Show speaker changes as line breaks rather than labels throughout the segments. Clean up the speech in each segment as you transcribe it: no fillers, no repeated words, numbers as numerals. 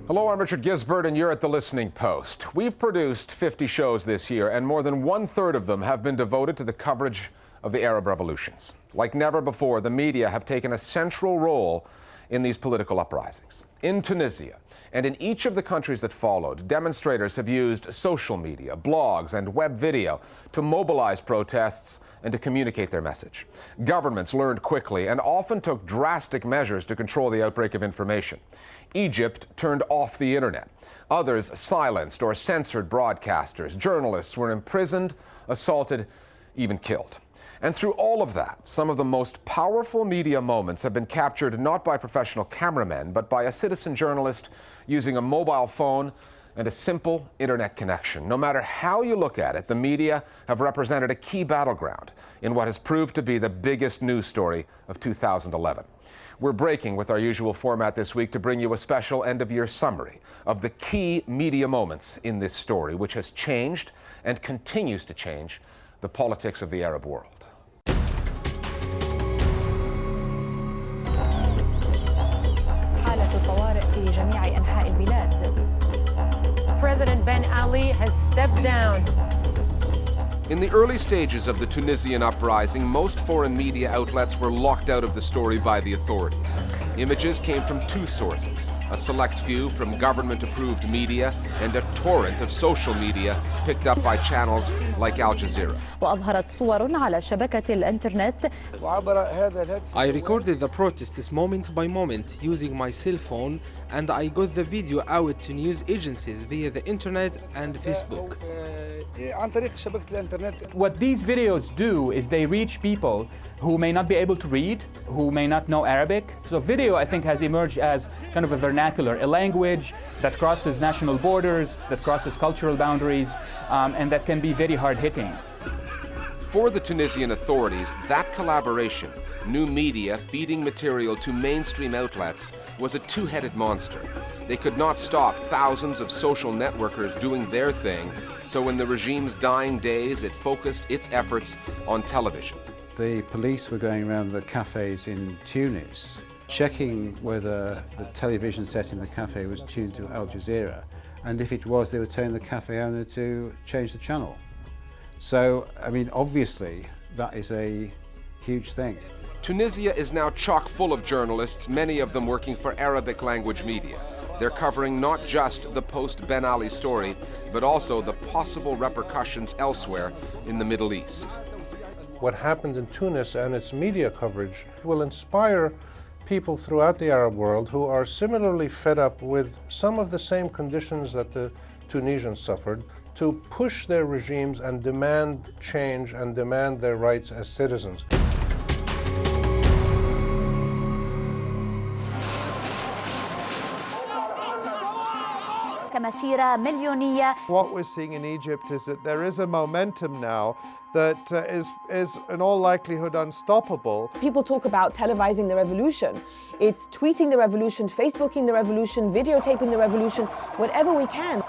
Hello, I'm Richard Gisbert, and you're at The Listening Post. We've produced 50 shows this year, and more than one-third of them have been devoted to the coverage of the Arab revolutions. Like never before, the media have taken a central role in these political uprisings. In Tunisia, and in each of the countries that followed, demonstrators have used social media, blogs, and web video to mobilize protests and to communicate their message. Governments learned quickly and often took drastic measures to control the outbreak of information. Egypt turned off the internet. Others silenced or censored broadcasters. Journalists were imprisoned, assaulted, even killed. And through all of that, some of the most powerful media moments have been captured not by professional cameramen, but by a citizen journalist using a mobile phone and a simple internet connection. No matter how you look at it, the media have represented a key battleground in what has proved to be the biggest news story of 2011. We're breaking with our usual format this week to bring you a special end-of-year summary of the key media moments in this story, which has changed and continues to change the politics of the Arab world.
President Ben Ali has stepped down.
In the early stages of the Tunisian uprising, most foreign media outlets were locked out of the story by the authorities. Images came from two sources: a select few from government-approved media and a torrent of social media picked up by channels like Al Jazeera.
وأظهرت صور على شبكة الإنترنت.
I recorded the protests moment by moment using my cell phone, and I got the video out to news agencies via the internet and Facebook.
What these videos do is they reach people who may not be able to read, who may not know Arabic. So video, I think, has emerged as kind of a vernacular, a language that crosses national borders, that crosses cultural boundaries, and that can be very hard-hitting.
For the Tunisian authorities, that collaboration, new media feeding material to mainstream outlets, was a two-headed monster. They could not stop thousands of social networkers doing their thing, so in the regime's dying days, it focused its efforts on television.
The police were going around the cafes in Tunis, checking whether the television set in the cafe was tuned to Al Jazeera, and if it was, they were telling the cafe owner to change the channel. So, I mean, obviously, that is a huge thing.
Tunisia is now chock full of journalists, many of them working for Arabic language media. They're covering not just the post-Ben Ali story, but also the possible repercussions elsewhere in the Middle East.
What happened in Tunis and its media coverage will inspire people throughout the Arab world who are similarly fed up with some of the same conditions that the Tunisians suffered, to push their regimes and demand change and demand their rights as citizens.
What we're seeing in Egypt is that there is a momentum now that is in all likelihood unstoppable.
People talk about televising the revolution. It's tweeting the revolution, Facebooking the revolution, videotaping the revolution, whatever we can.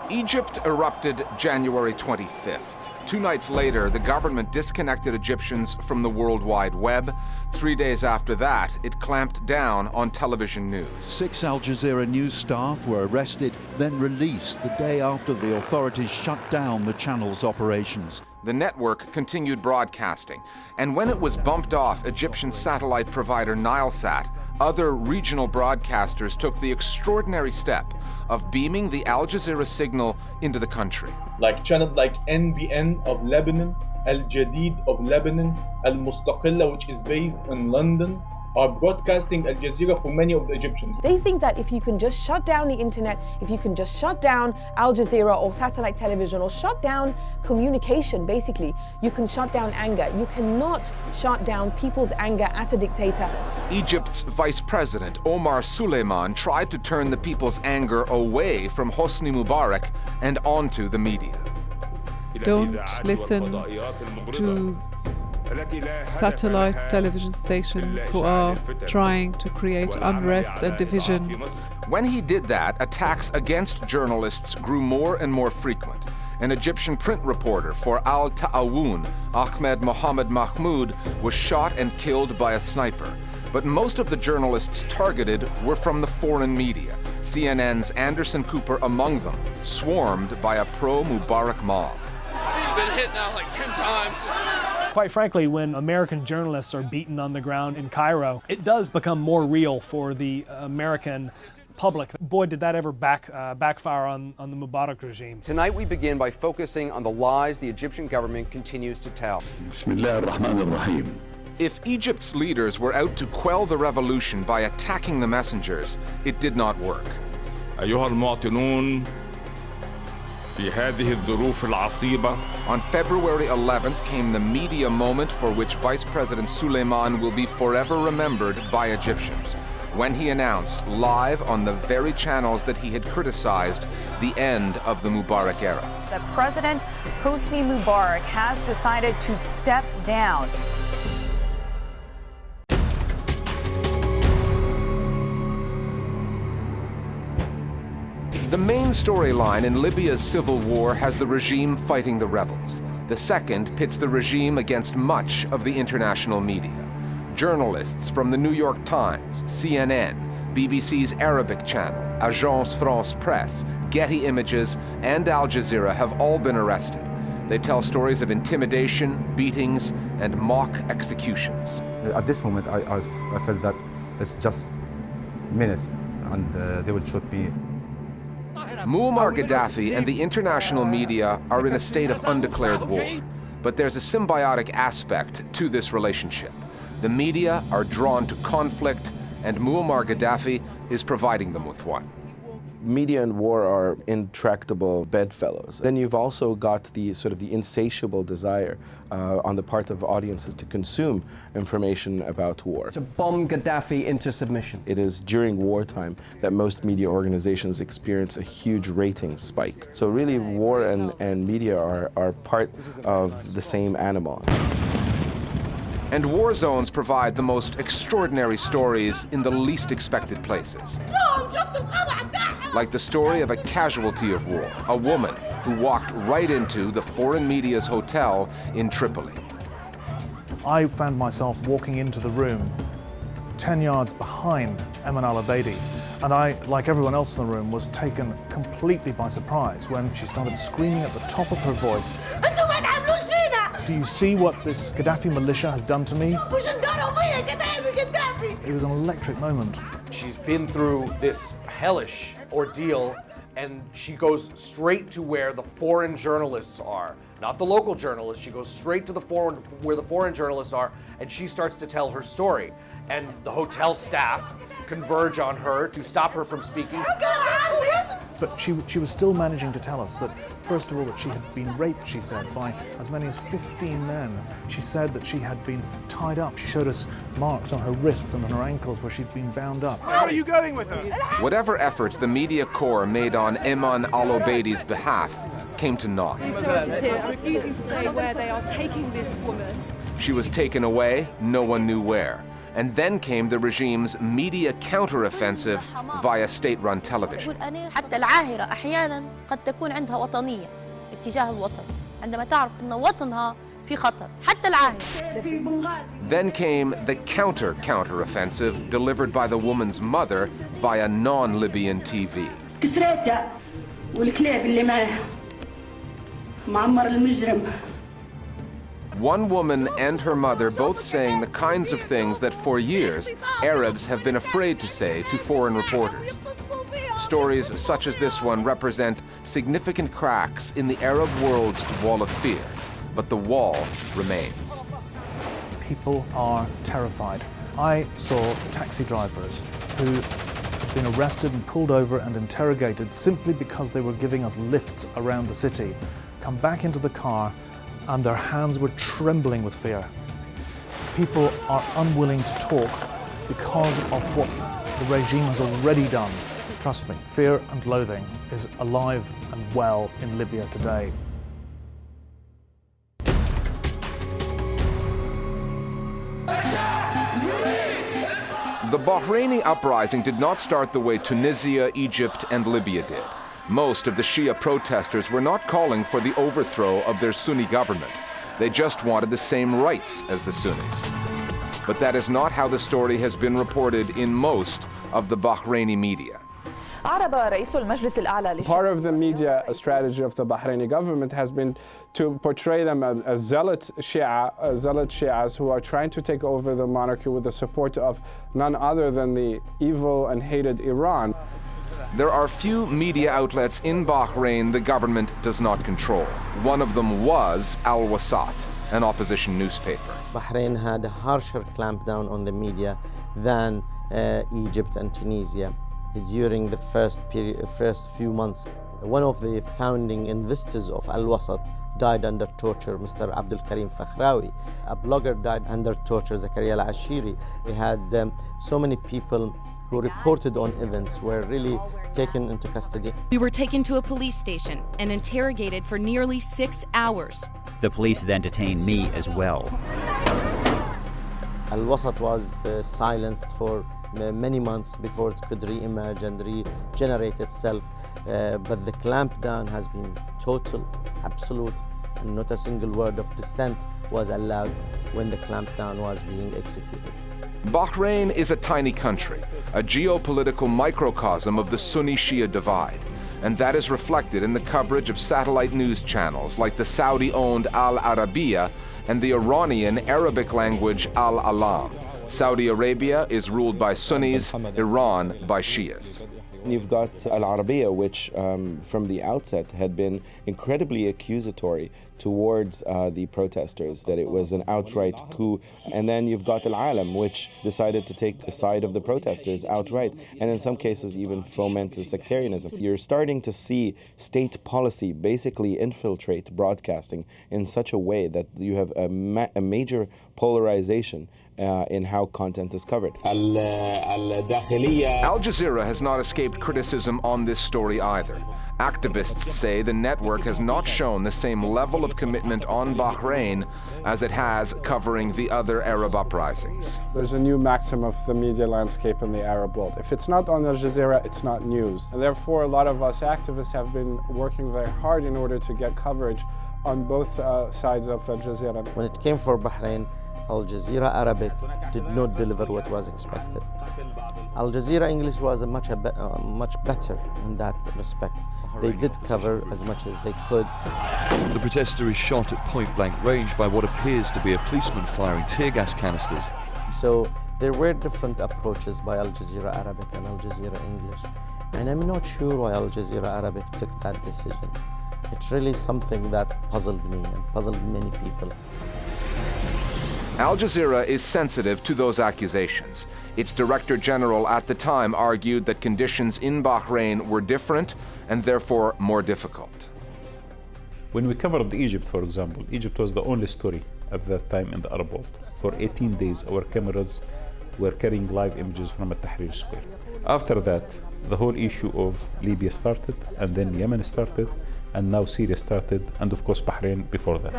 Egypt erupted January 25th. 2 nights later, the government disconnected Egyptians from the World Wide Web. 3 days after that, it clamped down on television news.
6 Al Jazeera news staff were arrested, then released the day after the authorities shut down the channel's operations.
The network continued broadcasting, and when it was bumped off Egyptian satellite provider Nilesat, other regional broadcasters took the extraordinary step of beaming the Al Jazeera signal into the country.
Like channels like NBN of Lebanon, Al Jadid of Lebanon, Al Mustaqilla, which is based in London, are broadcasting Al Jazeera for many of the Egyptians.
They think that if you can just shut down the internet, if you can just shut down Al Jazeera or satellite television or shut down communication, basically, you can shut down anger. You cannot shut down people's anger at a dictator.
Egypt's Vice President Omar Suleiman tried to turn the people's anger away from Hosni Mubarak and onto the media.
Don't listen to satellite television stations who are trying to create unrest and division.
When he did that, attacks against journalists grew more and more frequent. An Egyptian print reporter for Al Ta'awun, Ahmed Mohamed Mahmoud, was shot and killed by a sniper. But most of the journalists targeted were from the foreign media. CNN's Anderson Cooper among them, swarmed by a pro-Mubarak mob.
He's been hit now like 10 times.
Quite frankly, when American journalists are beaten on the ground in Cairo, it does become more real for the American public. Boy, did that ever backfire on the Mubarak regime.
Tonight we begin by focusing on the lies the Egyptian government continues to tell.
If Egypt's leaders were out to quell the revolution by attacking the messengers, it did not work.
أيها المواطنون في هذه الظروف العصيبة.
On February 11th came the media moment for which Vice President Suleiman will be forever remembered by Egyptians, when he announced live on the very channels that he had criticized the end of the Mubarak era.
That President Hosni Mubarak has decided to step down.
The main storyline in Libya's civil war has the regime fighting the rebels. The second pits the regime against much of the international media. Journalists from the New York Times, CNN, BBC's Arabic channel, Agence France Presse, Getty Images, and Al Jazeera have all been arrested. They tell stories of intimidation, beatings, and mock executions.
At this moment, I felt that it's just minutes and they will shoot me.
Muammar Gaddafi and the international media are in a state of undeclared war. But there's a symbiotic aspect to this relationship. The media are drawn to conflict, and Muammar Gaddafi is providing them with one.
Media and war are intractable bedfellows. Then you've also got the sort of the insatiable desire on the part of audiences to consume information about war.
To bomb Gaddafi into submission.
It is during wartime that most media organizations experience a huge rating spike. So really war and media are part of the same animal.
And war zones provide the most extraordinary stories in the least expected places. Like the story of a casualty of war, a woman who walked right into the foreign media's hotel in Tripoli.
I found myself walking into the room 10 yards behind Eman al-Abadi, and I, like everyone else in the room, was taken completely by surprise when she started screaming at the top of her voice, "Do you see what this Gaddafi militia has done to me?" It was an electric moment.
She's been through this hellish ordeal, and she goes straight to where the foreign journalists are. Not the local journalists, she goes straight to where the foreign journalists are, and she starts to tell her story. And the hotel staff converge on her to stop her from speaking.
But she was still managing to tell us that, first of all, that she had been raped, she said, by as many as 15 men. She said that she had been tied up. She showed us marks on her wrists and on her ankles where she'd been bound up.
Where are you going with her?
Whatever efforts the media corps made on Eman al-Obadi's behalf came to naught.
Are refusing to say where they are taking this woman.
She was taken away, no one knew where. And then came the regime's media counteroffensive via state-run television.
حتى العاهرة أحيانا قد تكون عندها وطنية اتجاه الوطن عندما تعرف أن وطنها في خطر حتى العاهرة.
Then came the counteroffensive delivered by the woman's mother via non-Libyan TV.
كسرتها والكلاب اللي معها معمر المجرم.
One woman and her mother both saying the kinds of things that for years Arabs have been afraid to say to foreign reporters. Stories such as this one represent significant cracks in the Arab world's wall of fear, but the wall remains.
People are terrified. I saw taxi drivers who had been arrested and pulled over and interrogated simply because they were giving us lifts around the city, come back into the car, and their hands were trembling with fear. People are unwilling to talk because of what the regime has already done. Trust me, fear and loathing is alive and well in Libya today.
The Bahraini uprising did not start the way Tunisia, Egypt, and Libya did. Most of the Shia protesters were not calling for the overthrow of their Sunni government. They just wanted the same rights as the Sunnis. But that is not how the story has been reported in most of the Bahraini media.
أعرب رئيس المجلس الأعلى
Part of the media strategy of the Bahraini government has been to portray them as zealot Shias who are trying to take over the monarchy with the support of none other than the evil and hated Iran.
There are few media outlets in Bahrain the government does not control. One of them was Al Wasat, an opposition newspaper.
Bahrain had a harsher clampdown on the media than Egypt and Tunisia during the first few months. One of the founding investors of Al Wasat died under torture, Mr. Abdul Karim Fakhrawi. A blogger died under torture, Zakaria Al-Ashiri. We had so many people who reported on events were really taken into custody.
We were taken to a police station and interrogated for nearly 6 hours.
The police then detained me as well.
Al-Wasat was silenced for many months before it could re-emerge and regenerate itself. But the clampdown has been total, absolute, and not a single word of dissent was allowed when the clampdown was being executed.
Bahrain is a tiny country, a geopolitical microcosm of the Sunni-Shia divide, and that is reflected in the coverage of satellite news channels like the Saudi-owned Al Arabiya and the Iranian Arabic-language Al Alam. Saudi Arabia is ruled by Sunnis, Iran by Shias.
You've got Al Arabiya, which from the outset had been incredibly accusatory towards the protesters, that it was an outright coup. And then you've got Al Alam, which decided to take the side of the protesters outright, and in some cases even foment sectarianism. You're starting to see state policy basically infiltrate broadcasting in such a way that you have a major polarization in how content is covered.
Al Jazeera has not escaped criticism on this story either. Activists say the network has not shown the same level of commitment on Bahrain as it has covering the other Arab uprisings.
There's a new maxim of the media landscape in the Arab world. If it's not on Al Jazeera, it's not news. And therefore, a lot of us activists have been working very hard in order to get coverage on both sides of Al Jazeera.
When it came for Bahrain, Al Jazeera Arabic did not deliver what was expected. Al Jazeera English was much better in that respect. They did cover as much as they could.
The protester is shot at point-blank range by what appears to be a policeman firing tear gas canisters.
So there were different approaches by Al Jazeera Arabic and Al Jazeera English. And I'm not sure why Al Jazeera Arabic took that decision. It's really something that puzzled me and puzzled many people.
Al Jazeera is sensitive to those accusations. Its director general at the time argued that conditions in Bahrain were different and therefore more difficult.
When we covered Egypt, for example, Egypt was the only story at that time in the Arab world. For 18 days, our cameras were carrying live images from Tahrir Square. After that, the whole issue of Libya started, and then Yemen started, and now Syria started, and of course Bahrain before that.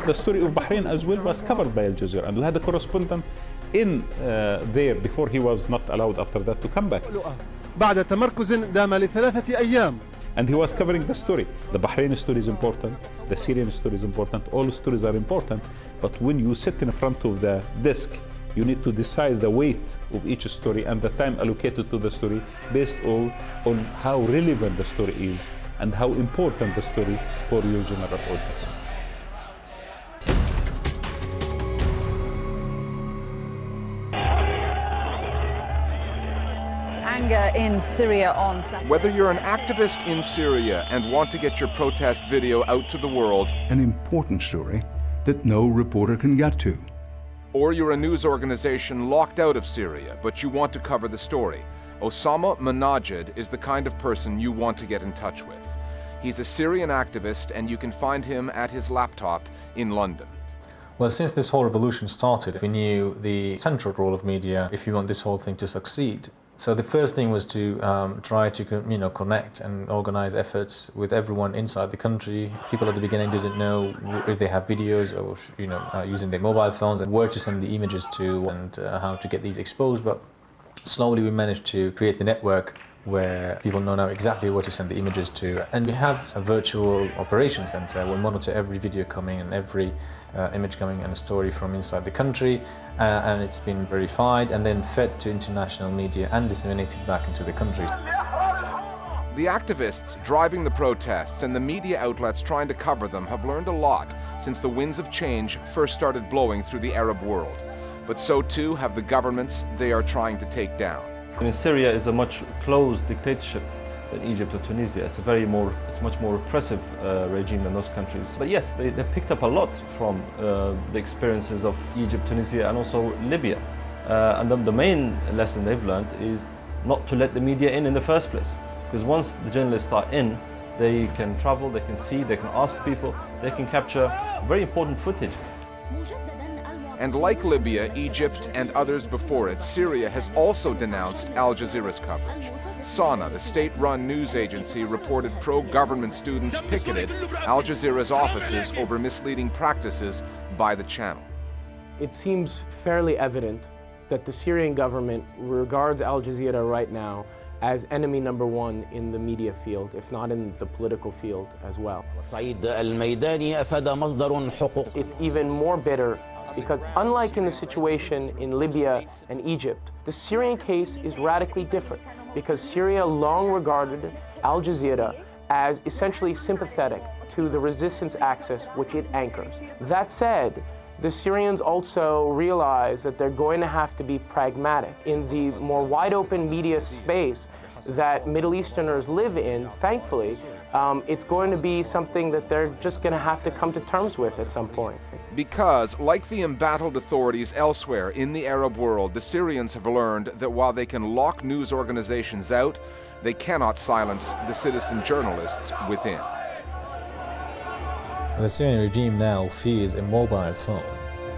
The story of Bahrain as well was covered by Al Jazeera, and we had a correspondent in there before he was not allowed after that to come back. And he was covering the story. The Bahrain story is important, the Syrian story is important, all stories are important, but when you sit in front of the desk, you need to decide the weight of each story and the time allocated to the story based on how relevant the story is and how important the story for your general audience.
Anger in Syria on Saturday.
Whether you're an activist in Syria and want to get your protest video out to the world,
an important story that no reporter can get to,
or you're a news organization locked out of Syria, but you want to cover the story, Osama Manajid is the kind of person you want to get in touch with. He's a Syrian activist, and you can find him at his laptop in London.
Well, since this whole revolution started, we knew the central role of media if you want this whole thing to succeed. So the first thing was to try to connect and organize efforts with everyone inside the country. People at the beginning didn't know if they have videos or using their mobile phones and where to send the images to and how to get these exposed. But slowly we managed to create the network where people know now exactly where to send the images to. And we have a virtual operations center. We monitor every video coming and every image coming and a story from inside the country, and it's been verified and then fed to international media and disseminated back into the country.
The activists driving the protests and the media outlets trying to cover them have learned a lot since the winds of change first started blowing through the Arab world. But so too have the governments they are trying to take down.
Syria is a much closed dictatorship than Egypt or Tunisia. It's much more repressive regime than those countries. But yes, they picked up a lot from the experiences of Egypt, Tunisia, and also Libya. And the main lesson they've learned is not to let the media in the first place. Because once the journalists are in, they can travel, they can see, they can ask people, they can capture very important footage.
And like Libya, Egypt, and others before it, Syria has also denounced Al Jazeera's coverage. Sana, the state-run news agency, reported pro-government students picketed Al Jazeera's offices over misleading practices by the channel.
It seems fairly evident that the Syrian government regards Al Jazeera right now as enemy number one in the media field, if not in the political field as well. It's even more bitter because unlike in the situation in Libya and Egypt, the Syrian case is radically different because Syria long regarded Al Jazeera as essentially sympathetic to the resistance axis which it anchors. That said, the Syrians also realize that they're going to have to be pragmatic. In the more wide open media space that Middle Easterners live in, thankfully, it's going to be something that they're just going to have to come to terms with at some point.
Because, like the embattled authorities elsewhere in the Arab world, the Syrians have learned that while they can lock news organizations out, they cannot silence the citizen journalists within.
The Syrian regime now fears a mobile phone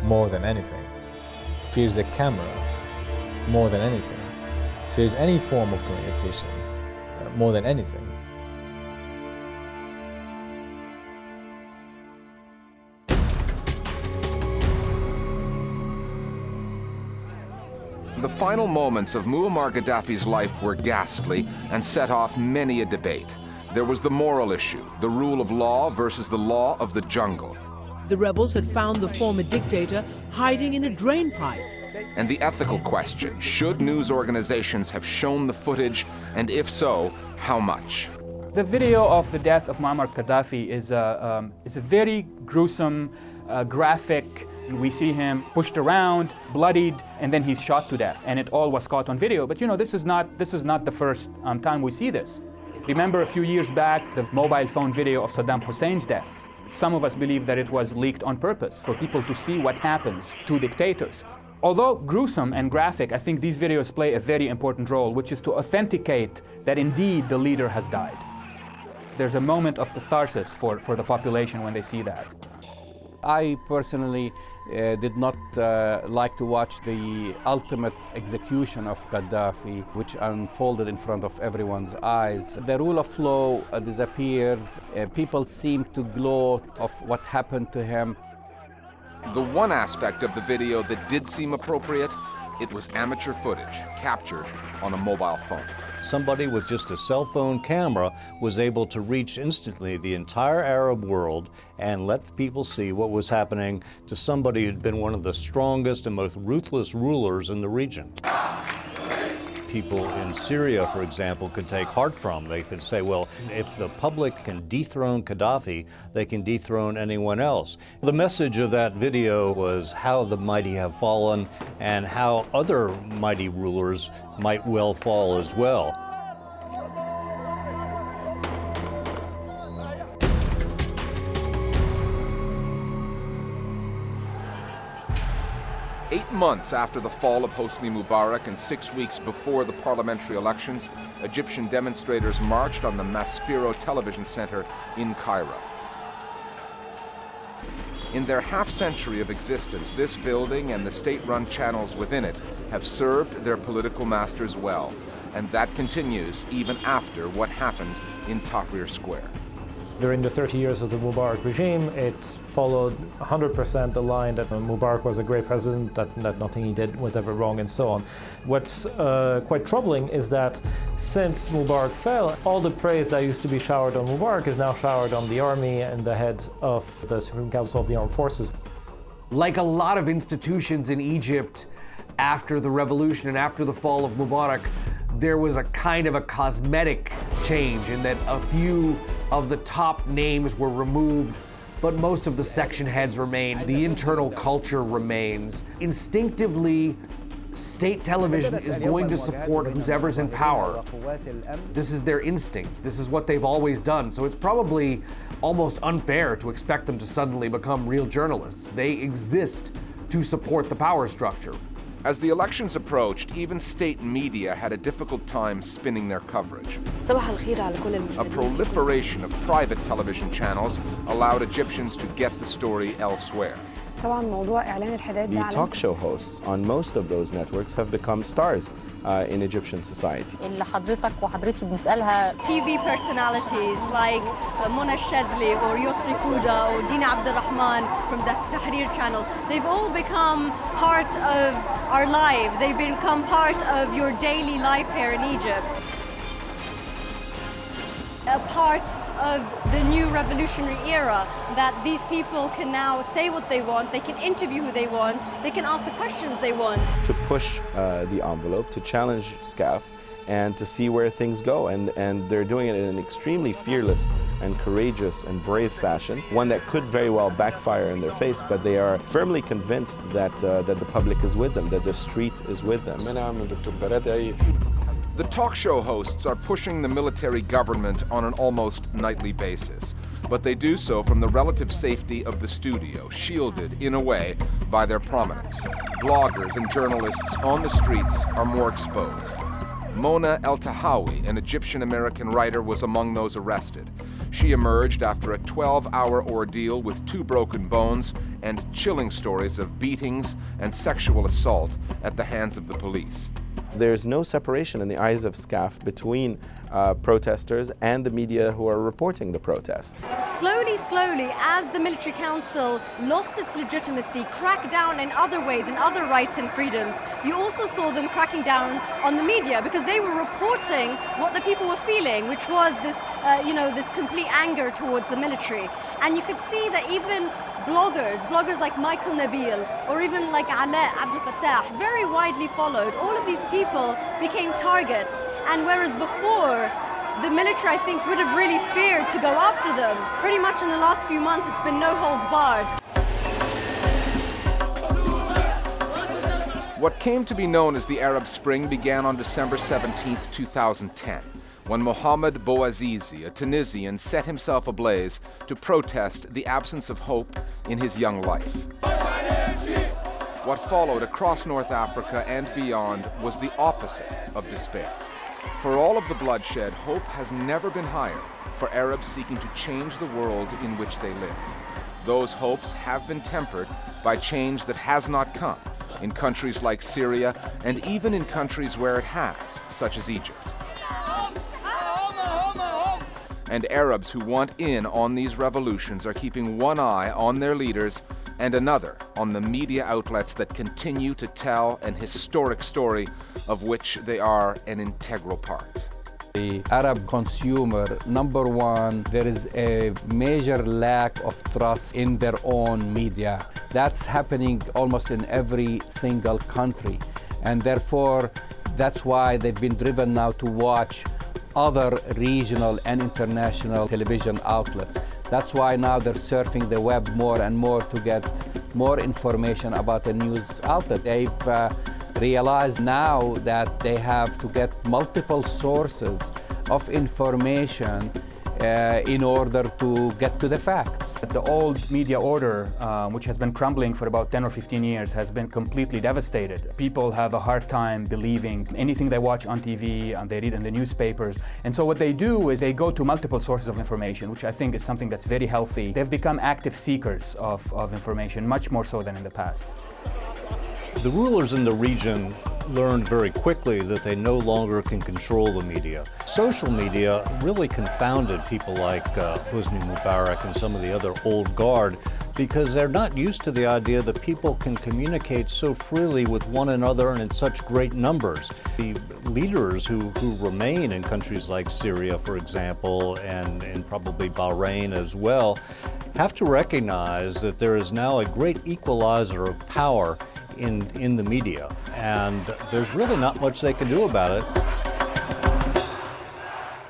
more than anything, fears a camera more than anything, fears any form of communication more than anything.
The final moments of Muammar Gaddafi's life were ghastly and set off many a debate. There was the moral issue, the rule of law versus the law of the jungle.
The rebels had found the former dictator hiding in a drain pipe.
And the ethical question, should news organizations have shown the footage, and if so, how much?
The video of the death of Muammar Gaddafi is a very gruesome, graphic. We see him pushed around, bloodied, and then he's shot to death. And it all was caught on video. But you know, this is not the first time we see this. Remember a few years back, the mobile phone video of Saddam Hussein's death. Some of us believe that it was leaked on purpose for people to see what happens to dictators. Although gruesome and graphic, I think these videos play a very important role, which is to authenticate that indeed the leader has died. There's a moment of catharsis for the population when they see that.
I personally did not like to watch the ultimate execution of Gaddafi, which unfolded in front of everyone's eyes. The rule of law disappeared. People seemed to gloat of what happened to him.
The one aspect of the video that did seem appropriate, it was amateur footage captured on a mobile phone.
Somebody with just a cell phone camera was able to reach instantly the entire Arab world and let people see what was happening to somebody who'd been one of the strongest and most ruthless rulers in the region. People in Syria, for example, could take heart from. They could say, well, if the public can dethrone Gaddafi, they can dethrone anyone else. The message of that video was how the mighty have fallen and how other mighty rulers might well fall as well.
Eight months after the fall of Hosni Mubarak and 6 weeks before the parliamentary elections, Egyptian demonstrators marched on the Maspero Television Center in Cairo. In their half-century of existence, this building and the state-run channels within it have served their political masters well, and that continues even after what happened in Tahrir Square.
During the 30 years of the Mubarak regime, it followed 100% the line that Mubarak was a great president, that nothing he did was ever wrong, and so on. What's quite troubling is that since Mubarak fell, all the praise that used to be showered on Mubarak is now showered on the army and the head of the Supreme Council of the Armed Forces.
Like a lot of institutions in Egypt after the revolution and after the fall of Mubarak, there was a kind of a cosmetic change in that a few of the top names were removed, but most of the section heads remain. The internal culture remains. Instinctively, state television is going to support whoever's in power. This is their instincts. This is what they've always done. So it's probably almost unfair to expect them to suddenly become real journalists. They exist to support the power structure.
As the elections approached, even state media had a difficult time spinning their coverage. A proliferation of private television channels allowed Egyptians to get the story elsewhere.
The talk show hosts on most of those networks have become stars in Egyptian society.
اللي حضرتك وحضرتي بنسألها TV personalities like Mona Shazli or Yosri Fouda or Dina Abdurrahman from the Tahrir channel, they've all become part of our lives. They've become part of your daily life here in Egypt. A part of the new revolutionary era, that these people can now say what they want, they can interview who they want, they can ask the questions they want.
To push the envelope, to challenge SCAF, and to see where things go. And they're doing it in an extremely fearless and courageous and brave fashion, one that could very well backfire in their face, but they are firmly convinced that, that the public is with them, that the street is with them.
The talk show hosts are pushing the military government on an almost nightly basis, but they do so from the relative safety of the studio, shielded, in a way, by their prominence. Bloggers and journalists on the streets are more exposed. Mona El-Tahawi, an Egyptian-American writer, was among those arrested. She emerged after a 12-hour ordeal with 2 broken bones and chilling stories of beatings and sexual assault at the hands of the police.
There's no separation in the eyes of SCAF between protesters and the media who are reporting the protests.
Slowly, as the military council lost its legitimacy, cracked down in other ways, in other rights and freedoms, you also saw them cracking down on the media because they were reporting what the people were feeling, which was this, this complete anger towards the military. And you could see that even bloggers like Michael Nabil, or even like Ala Abdel Fattah, very widely followed. All of these people became targets, and whereas before, the military, I think, would have really feared to go after them. Pretty much in the last few months, it's been no holds barred.
What came to be known as the Arab Spring began on December 17, 2010, when Mohamed Bouazizi, a Tunisian, set himself ablaze to protest the absence of hope in his young life. What followed across North Africa and beyond was the opposite of despair. For all of the bloodshed, hope has never been higher for Arabs seeking to change the world in which they live. Those hopes have been tempered by change that has not come in countries like Syria and even in countries where it has, such as Egypt. And Arabs who want in on these revolutions are keeping one eye on their leaders and another on the media outlets that continue to tell an historic story of which they are an integral part.
The Arab consumer, number one, there is a major lack of trust in their own media. That's happening almost in every single country. And therefore, that's why they've been driven now to watch other regional and international television outlets. That's why now they're surfing the web more and more to get more information about the news outlet. They've realized now that they have to get multiple sources of information in order to get to the facts.
The old media order, which has been crumbling for about 10 or 15 years, has been completely devastated. People have a hard time believing anything they watch on TV and they read in the newspapers. And so what they do is they go to multiple sources of information, which I think is something that's very healthy. They've become active seekers of information, much more so than in the past.
The rulers in the region learned very quickly that they no longer can control the media. Social media really confounded people like Hosni Mubarak and some of the other old guard, because they're not used to the idea that people can communicate so freely with one another and in such great numbers. The leaders who remain in countries like Syria, for example, and probably Bahrain as well, have to recognize that there is now a great equalizer of power in the media, and there's really not much they can do about it.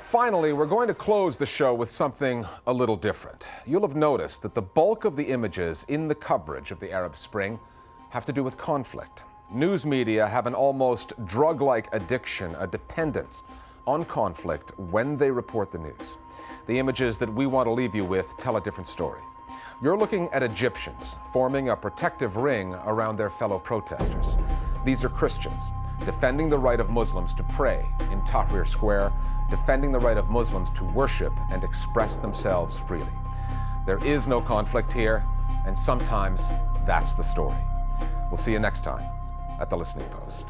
Finally, we're going to close the show with something a little different. You'll have noticed that the bulk of the images in the coverage of the Arab Spring have to do with conflict. News media have an almost drug-like addiction, a dependence on conflict when they report the news. The images that we want to leave you with tell a different story. You're looking at Egyptians forming a protective ring around their fellow protesters. These are Christians defending the right of Muslims to pray in Tahrir Square, defending the right of Muslims to worship and express themselves freely. There is no conflict here, and sometimes that's the story. We'll see you next time at The Listening Post.